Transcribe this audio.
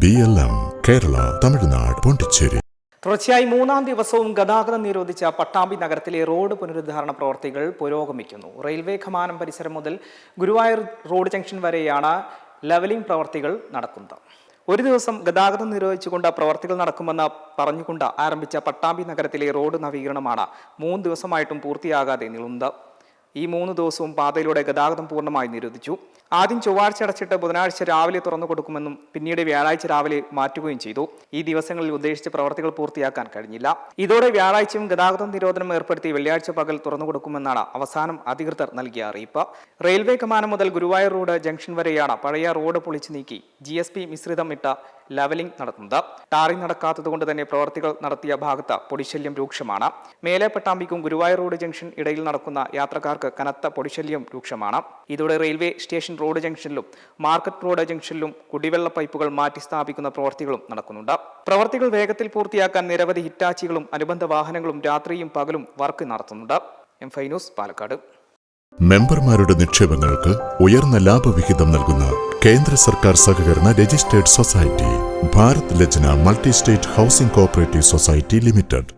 BLM Kerala, Tamil Nadu, Pondicherry. തുടർച്ചയായി മൂന്നാം ദിവസവും ഗതാഗതം നിരോധിച്ച പട്ടാമ്പി നഗരത്തിലെ റോഡ് പുനരുദ്ധാരണ പ്രവർത്തികൾ പുരോഗമിക്കുന്നു. റെയിൽവേ കമാനം പരിസരം മുതൽ ഗുരുവായൂർ റോഡ് ജംഗ്ഷൻ വരെയാണ് ലെവലിംഗ് പ്രവർത്തികൾ നടക്കുന്നത്. ഒരു ദിവസം ഗതാഗതം നിരോധിച്ചുകൊണ്ട് പ്രവർത്തികൾ നടക്കുമെന്ന് പറഞ്ഞുകൊണ്ട് ആരംഭിച്ച പട്ടാമ്പി നഗരത്തിലെ റോഡ് നവീകരണമാണ് 3 ദിവസമായിട്ടും പൂർത്തിയാകാതെ നീളുന്നത്. ഈ 3 ദിവസവും പാതയിലൂടെ ഗതാഗതം പൂർണ്ണമായി നിരോധിച്ചു. ആദ്യം ചൊവ്വാഴ്ച അടച്ചിട്ട് ബുധനാഴ്ച രാവിലെ തുറന്നു കൊടുക്കുമെന്നും പിന്നീട് വ്യാഴാഴ്ച രാവിലെ മാറ്റുകയും ചെയ്തു. ഈ ദിവസങ്ങളിൽ ഉദ്ദേശിച്ച പ്രവർത്തികൾ പൂർത്തിയാക്കാൻ കഴിഞ്ഞില്ല. ഇതോടെ വ്യാഴാഴ്ചയും ഗതാഗത നിരോധനം ഏർപ്പെടുത്തി വെള്ളിയാഴ്ച പകൽ തുറന്നു കൊടുക്കുമെന്നാണ് അവസാനം അധികൃതർ നൽകിയ അറിയിപ്പ്. റെയിൽവേ കമാനം മുതൽ ഗുരുവായൂർ റോഡ് ജംഗ്ഷൻ വരെയാണ് പഴയ റോഡ് പൊളിച്ചു നീക്കി GSP മിശ്രിതം ഇട്ട ലെവലിംഗ് നടത്തുന്നത്. ടാറിംഗ് നടക്കാത്തതുകൊണ്ട് തന്നെ പ്രവർത്തികൾ നടത്തിയ ഭാഗത്ത് പൊടിശല്യം രൂക്ഷമാണ്. മേലെ പട്ടാമ്പിക്കും ഗുരുവായൂർ റോഡ് ജംഗ്ഷൻ ഇടയിൽ നടക്കുന്ന യാത്രക്കാർക്ക് കനത്ത പൊടിശല്യം രൂക്ഷമാണ്. ഇതോടെ റെയിൽവേ സ്റ്റേഷൻ റോഡ് ജംഗ്ഷനിലും മാർക്കറ്റ് റോഡ് ജംഗ്ഷനിലും കുടിവെള്ള പൈപ്പുകൾ മാറ്റി സ്ഥാപിക്കുന്ന പ്രവർത്തികളും നടക്കുന്നുണ്ട്. പ്രവർത്തികൾ വേഗത്തിൽ പൂർത്തിയാക്കാൻ നിരവധി ഹിറ്റാച്ചികളും അനുബന്ധ വാഹനങ്ങളും രാത്രിയും പകലും വർക്ക് നടത്തുന്നുണ്ട്. M5 news, Palakkad. മെമ്പർമാരുടെ നിക്ഷേപങ്ങൾക്ക് ഉയർന്ന ലാഭവിഹിതം നൽകുന്ന കേന്ദ്ര സർക്കാർ സഹകരണ registered society Bharat Lajna multi state housing cooperative society limited.